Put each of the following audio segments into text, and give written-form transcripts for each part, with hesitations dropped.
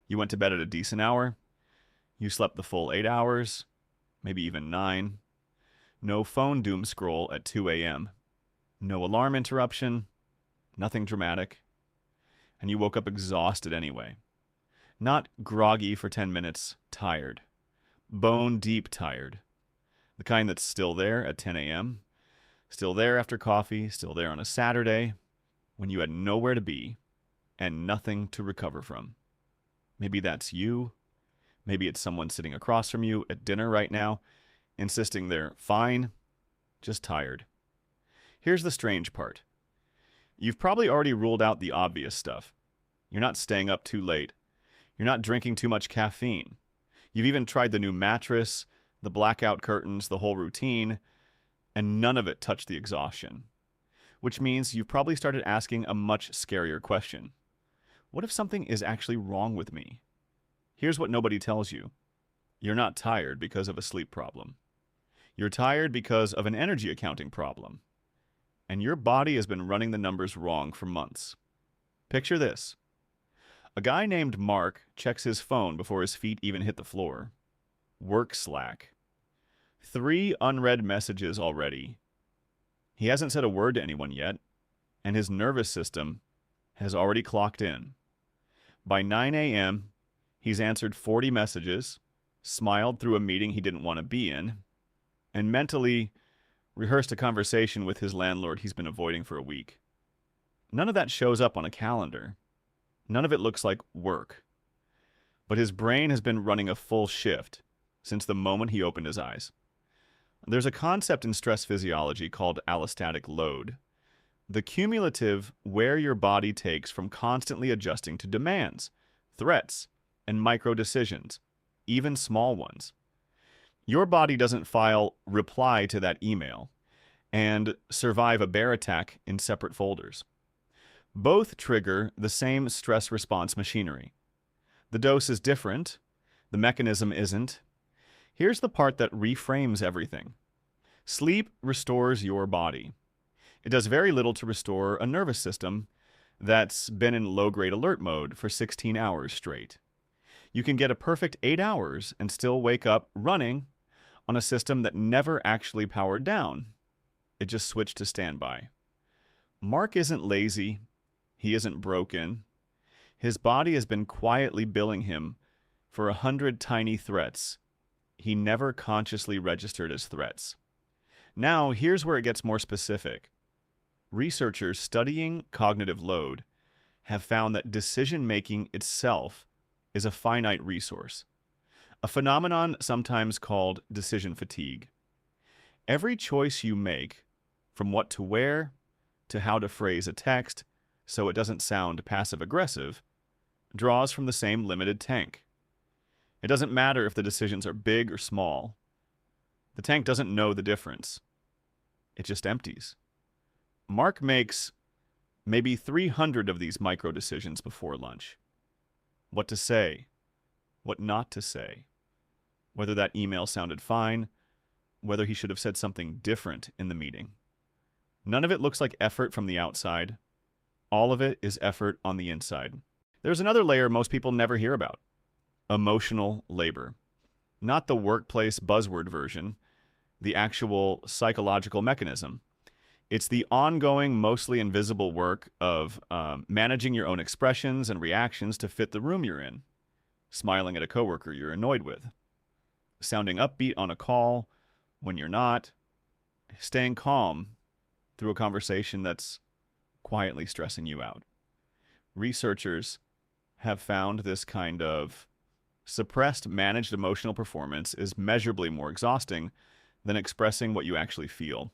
You went to bed at a decent hour. You slept the full 8 hours, maybe even 9. No phone doom scroll at 2 a.m. No alarm interruption, nothing dramatic. And you woke up exhausted anyway. Not groggy for 10 minutes, tired. Bone deep tired. The kind that's still there at 10 a.m., still there after coffee, still there on a Saturday, when you had nowhere to be and nothing to recover from. Maybe that's you. Maybe it's someone sitting across from you at dinner right now, insisting they're fine, just tired. Here's the strange part. You've probably already ruled out the obvious stuff. You're not staying up too late. You're not drinking too much caffeine. You've even tried the new mattress, the blackout curtains, the whole routine, and none of it touched the exhaustion. Which means you've probably started asking a much scarier question. What if something is actually wrong with me? Here's what nobody tells you. You're not tired because of a sleep problem. You're tired because of an energy accounting problem. And your body has been running the numbers wrong for months. Picture this. A guy named Mark checks his phone before his feet even hit the floor. Work Slack. 3 unread messages already. He hasn't said a word to anyone yet, and his nervous system has already clocked in. By 9 a.m., he's answered 40 messages, smiled through a meeting he didn't want to be in, and mentally rehearsed a conversation with his landlord he's been avoiding for a week. None of that shows up on a calendar. None of it looks like work. But his brain has been running a full shift since the moment he opened his eyes. There's a concept in stress physiology called allostatic load, the cumulative wear your body takes from constantly adjusting to demands, threats, and micro decisions, even small ones. Your body doesn't file reply to that email and survive a bear attack in separate folders. Both trigger the same stress response machinery. The dose is different, the mechanism isn't. Here's the part that reframes everything. Sleep restores your body. It does very little to restore a nervous system that's been in low-grade alert mode for 16 hours straight. You can get a perfect 8 hours and still wake up running on a system that never actually powered down. It just switched to standby. Mark isn't lazy. He isn't broken. His body has been quietly billing him for 100 tiny threats he never consciously registered as threats. Now, here's where it gets more specific. Researchers studying cognitive load have found that decision-making itself is a finite resource, a phenomenon sometimes called decision fatigue. Every choice you make, from what to wear to how to phrase a text so it doesn't sound passive-aggressive, draws from the same limited tank. It doesn't matter if the decisions are big or small. The tank doesn't know the difference. It just empties. Mark makes maybe 300 of these micro decisions before lunch. What to say, what not to say, whether that email sounded fine, whether he should have said something different in the meeting. None of it looks like effort from the outside. All of it is effort on the inside. There's another layer most people never hear about. Emotional labor. Not the workplace buzzword version, the actual psychological mechanism. It's the ongoing, mostly invisible work of managing your own expressions and reactions to fit the room you're in. Smiling at a coworker you're annoyed with. Sounding upbeat on a call when you're not. Staying calm through a conversation that's quietly stressing you out. Researchers have found this kind of suppressed managed emotional performance is measurably more exhausting than expressing what you actually feel.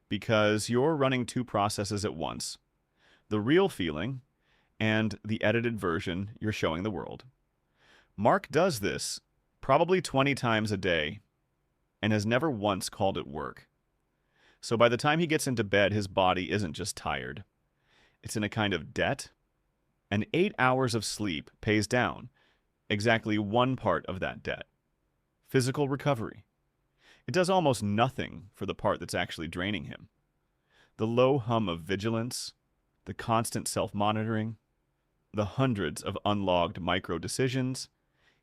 Because you're running 2 processes at once, the real feeling and the edited version you're showing the world. Mark does this probably 20 times a day and has never once called it work. So by the time he gets into bed, his body isn't just tired. It's in a kind of debt, and 8 hours of sleep pays down exactly one part of that debt: physical recovery. It does almost nothing for the part that's actually draining him. The low hum of vigilance, the constant self-monitoring, the hundreds of unlogged micro decisions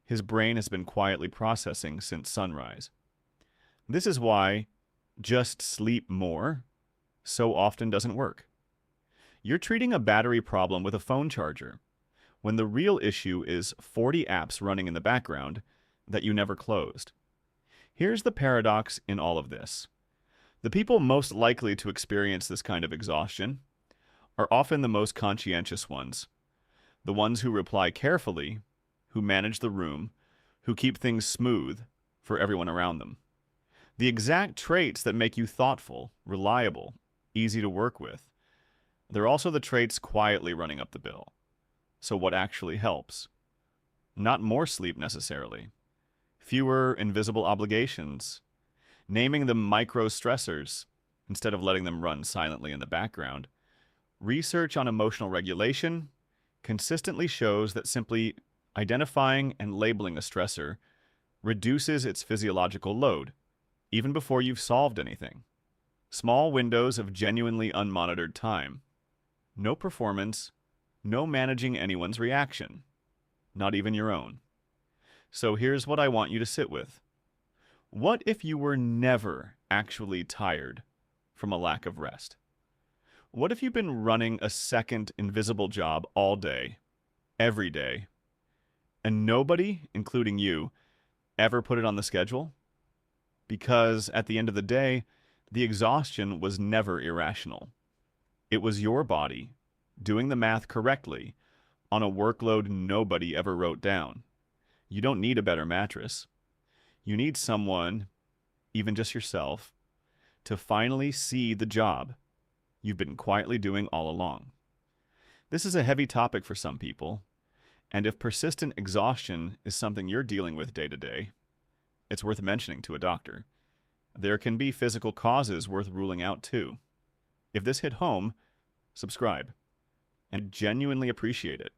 his brain has been quietly processing since sunrise. This is why just sleep more so often doesn't work. You're treating a battery problem with a phone charger, when the real issue is 40 apps running in the background that you never closed. Here's the paradox in all of this. The people most likely to experience this kind of exhaustion are often the most conscientious ones, the ones who reply carefully, who manage the room, who keep things smooth for everyone around them. The exact traits that make you thoughtful, reliable, easy to work with. They're also the traits quietly running up the bill. So what actually helps? Not more sleep necessarily. Fewer invisible obligations. Naming them micro stressors instead of letting them run silently in the background. Research on emotional regulation consistently shows that simply identifying and labeling a stressor reduces its physiological load, even before you've solved anything. Small windows of genuinely unmonitored time. No performance, no managing anyone's reaction, not even your own. So here's what I want you to sit with. What if you were never actually tired from a lack of rest? What if you've been running a second invisible job all day, every day, and nobody, including you, ever put it on the schedule? Because at the end of the day, the exhaustion was never irrational. It was your body doing the math correctly on a workload nobody ever wrote down. You don't need a better mattress. You need someone, even just yourself, to finally see the job you've been quietly doing all along. This is a heavy topic for some people, and if persistent exhaustion is something you're dealing with day to day, it's worth mentioning to a doctor. There can be physical causes worth ruling out too. If this hit home, subscribe and genuinely appreciate it.